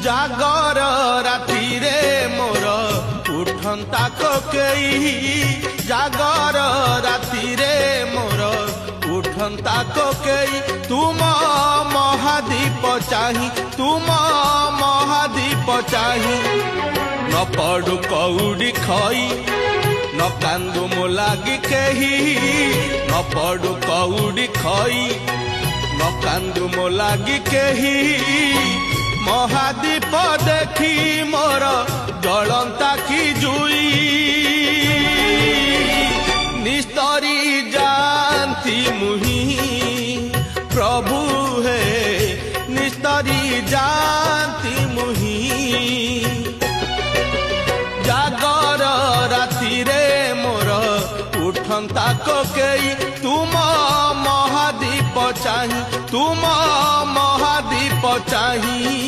जागर राति रे मोर उठंता कोकेई जागर राति रे मोर उठंता कोकेई तुम महादीप चाही तुम महादीप चाही न पड़ू कौड़ी खई न कांदू मो लागी केही न पड़ू कौड़ी खई न कांदू मो लागी केही महादीप देखी मोर जलंता की जुई निस्तरी जानती मुही प्रभु है निस्तरी जानती मुही जागर राति रे मोर उठंता कोकेई तुम महादीप चाही तुम महादीप चाही